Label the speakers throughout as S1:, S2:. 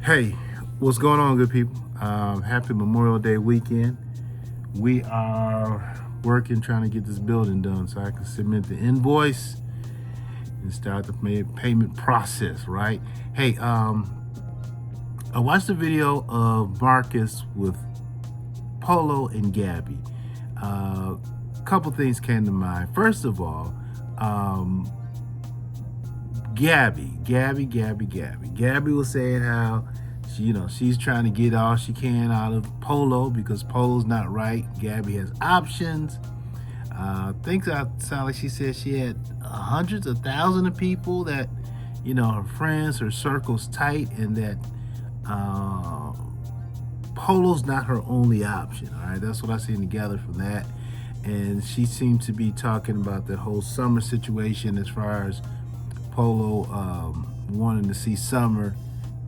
S1: Hey, what's going on, good people? Happy Memorial Day weekend. We are working, trying to get this building done so I can submit the invoice and start the payment process, right? Hey, I watched the video of Marcus with Polo and Gabby. Couple things came to mind. First of all, Gabby was saying how she's trying to get all she can out of Polo because Polo's not right. Gabby has options. Things sound like she said she had hundreds of thousands of people that, her friends, her circle's tight, and that Polo's not her only option. All right, that's what I seen together from that. And she seemed to be talking about the whole Summer situation as far as Polo wanting to see Summer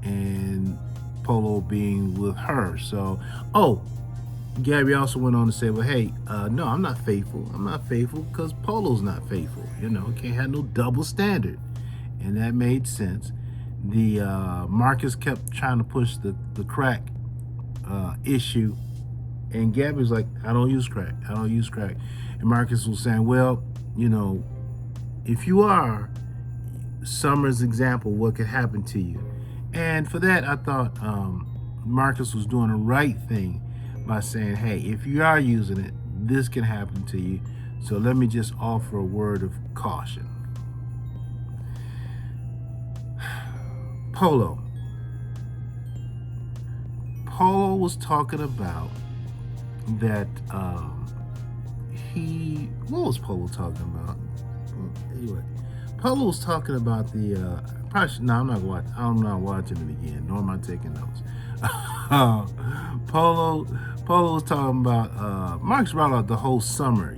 S1: and Polo being with her. So, Gabby also went on to say, well, hey, no, I'm not faithful. I'm not faithful because Polo's not faithful. Can't have no double standard. And that made sense. The Marcus kept trying to push the crack issue. And Gabby was like, I don't use crack. And Marcus was saying, well, if you are Summer's example, what could happen to you? And for that, I thought Marcus was doing the right thing by saying, hey, if you are using it, this can happen to you. So let me just offer a word of caution. Polo was talking about that what was Polo talking about? Anyway, Polo was talking about the I'm not watching it again, nor am I taking notes. Polo was talking about Marcus brought out the whole Summer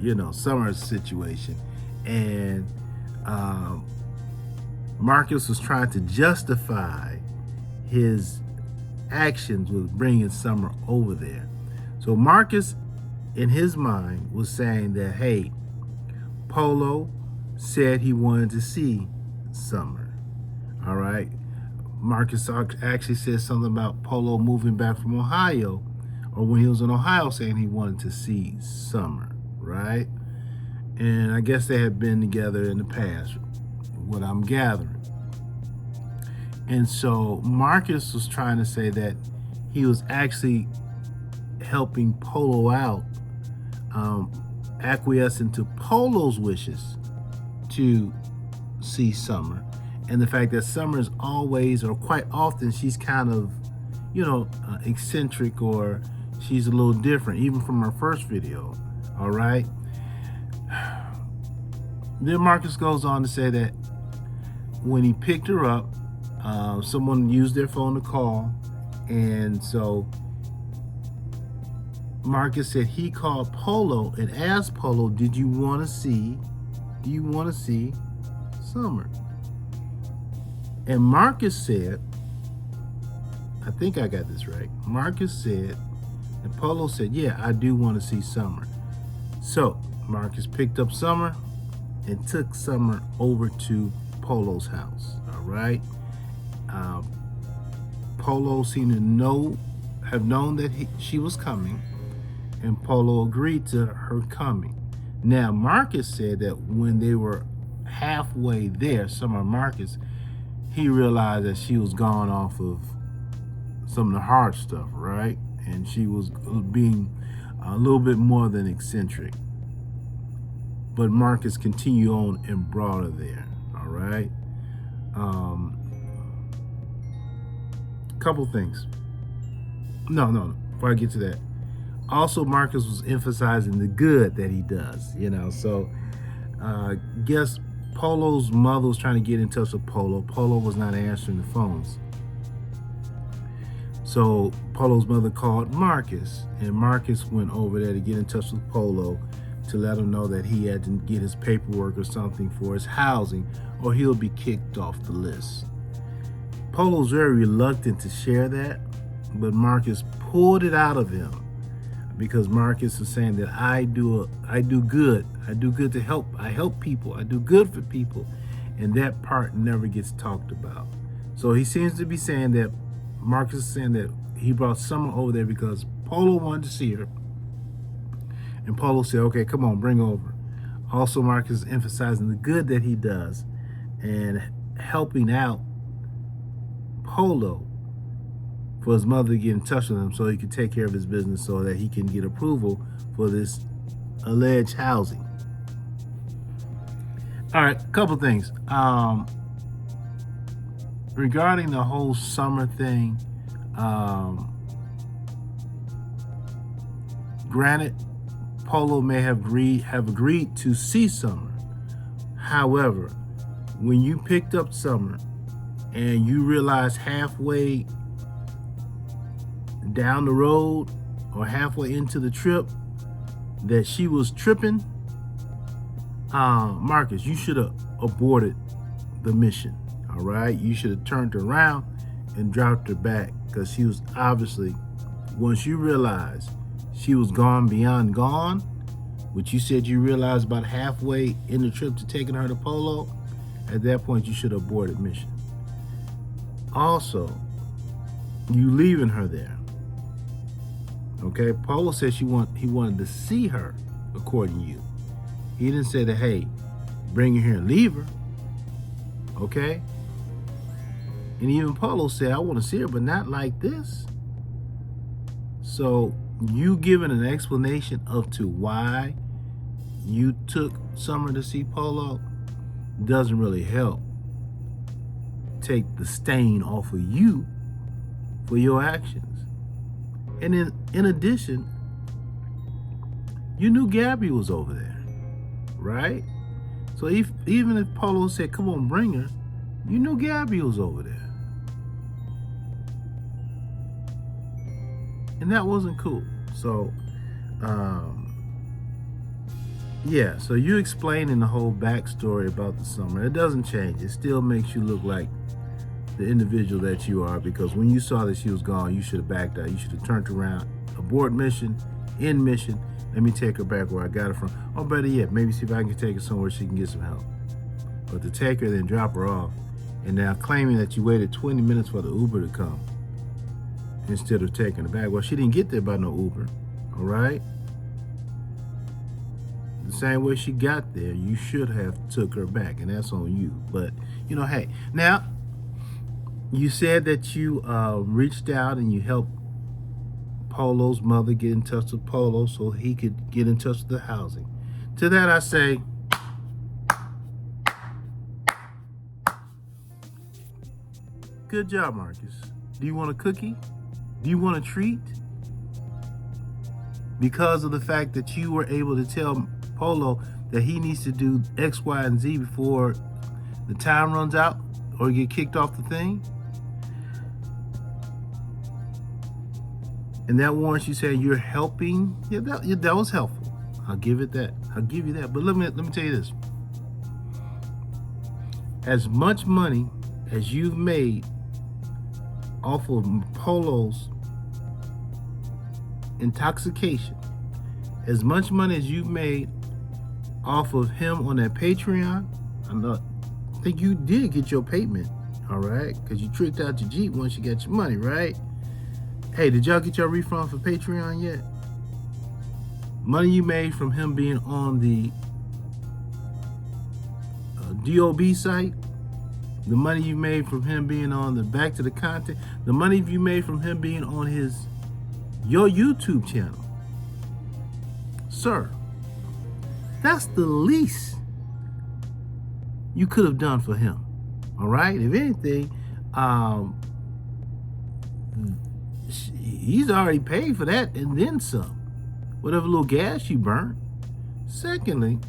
S1: situation, and Marcus was trying to justify his actions with bringing Summer over there. So Marcus, in his mind, was saying that, hey, Polo said he wanted to see Summer. All right. Marcus actually said something about Polo moving back from Ohio, or when he was in Ohio, saying he wanted to see Summer, right? And I guess they had been together in the past, what I'm gathering. And so Marcus was trying to say that he was actually helping Polo out, acquiescing to Polo's wishes to see Summer, and the fact that Summer is always, or quite often, she's kind of, eccentric, or she's a little different, even from her first video. All right. Then Marcus goes on to say that when he picked her up, someone used their phone to call, and so Marcus said he called Polo and asked Polo, do you want to see Summer? And Marcus said, I think I got this right. Marcus said, and Polo said, yeah, I do want to see Summer. So Marcus picked up Summer and took Summer over to Polo's house. All right. Polo seemed to have known that she was coming, and Polo agreed to her coming. Now, Marcus said that when they were halfway there, Summer Marcus, he realized that she was gone off of some of the hard stuff, right? And she was being a little bit more than eccentric. But Marcus continued on and brought her there, all right? Couple things. No, before I get to that. Also, Marcus was emphasizing the good that he does, so guess Polo's mother was trying to get in touch with Polo. Polo was not answering the phones. So Polo's mother called Marcus, and Marcus went over there to get in touch with Polo to let him know that he had to get his paperwork or something for his housing, or he'll be kicked off the list. Polo's very reluctant to share that, but Marcus pulled it out of him because Marcus is saying that I do good. I do good to help. I help people. I do good for people. And that part never gets talked about. So he seems to be saying that Marcus is saying that he brought Summer over there because Polo wanted to see her. And Polo said, okay, come on, bring her over. Also, Marcus is emphasizing the good that he does and helping out Polo for his mother to get in touch with him so he can take care of his business so that he can get approval for this alleged housing. All right, a couple things. Regarding the whole Summer thing, granted, Polo may have agreed to see Summer. However, when you picked up Summer and you realized halfway down the road or halfway into the trip that she was tripping, Marcus, you should have aborted the mission. All right, you should have turned her around and dropped her back, because she was obviously, once you realized she was gone beyond gone, which you said you realized about halfway in the trip to taking her to Polo, at that point you should have aborted mission. Also, you leaving her there. Okay, Polo said he wanted to see her, according to you. He didn't say that, hey, bring her here and leave her. Okay? And even Polo said, I want to see her, but not like this. So you giving an explanation of to why you took Summer to see Polo doesn't really help take the stain off of you for your actions. And in addition, you knew Gabby was over there, right? So even if Polo said, come on, bring her, you knew Gabby was over there. And that wasn't cool. So, yeah, so you explaining the whole backstory about the Summer. It doesn't change. It still makes you look like the individual that you are, because when you saw that she was gone, you should have backed out. You should have turned around, abort mission, end mission. Let me take her back where I got her from. Or better yet, maybe see if I can take her somewhere she can get some help. But to take her, then drop her off, and now claiming that you waited 20 minutes for the Uber to come instead of taking her back. Well, she didn't get there by no Uber, all right? The same way she got there, you should have took her back, and that's on you. But, you know, hey, now, you said that you reached out and you helped Polo's mother get in touch with Polo so he could get in touch with the housing. To that I say, good job, Marcus. Do you want a cookie? Do you want a treat? Because of the fact that you were able to tell Polo that he needs to do X, Y, and Z before the time runs out or get kicked off the thing? And that warrants you saying you're helping. Yeah, that was helpful. I'll give it that. I'll give you that. But let me tell you this. As much money as you've made off of Polo's intoxication, as much money as you've made off of him on that Patreon, I think you did get your payment, all right? Because you tricked out your Jeep once you got your money, right? Hey, did y'all get your refund for Patreon yet? Money you made from him being on the DOB site, the money you made from him being on the Back to the Content, the money you made from him being on your YouTube channel. Sir, that's the least you could have done for him. All right? If anything, he's already paid for that and then some. Whatever little gas you burn. Secondly,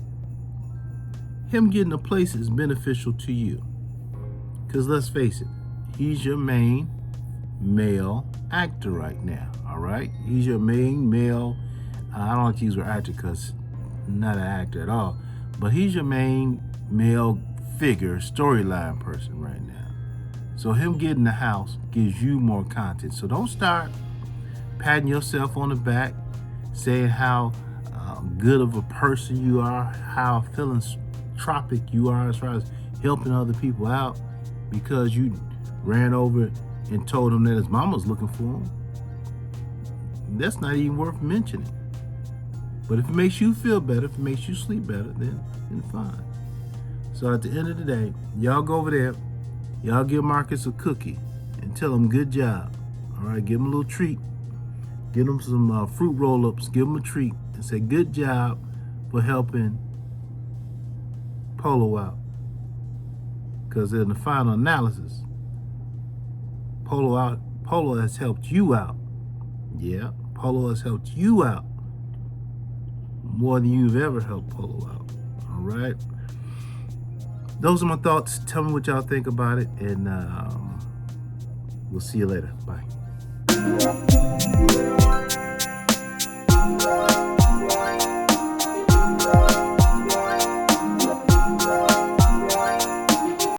S1: him getting a place is beneficial to you. Because let's face it, he's your main male actor right now, all right? He's your main male, I don't like to use the word actor because not an actor at all, but he's your main male figure, storyline person right now. So him getting the house gives you more content. So don't start patting yourself on the back saying how good of a person you are, how philanthropic you are as far as helping other people out, because you ran over and told him that his mama's looking for him. That's not even worth mentioning. But if it makes you feel better, if it makes you sleep better, then fine. So at the end of the day, y'all go over there, y'all give Marcus a cookie and tell him good job. All right, give him a little treat. Give him some fruit roll-ups, give him a treat, and say good job for helping Polo out. Because in the final analysis, Polo has helped you out. Yeah, Polo has helped you out more than you've ever helped Polo out. All right. Those are my thoughts. Tell me what y'all think about it, and we'll see you later. Bye.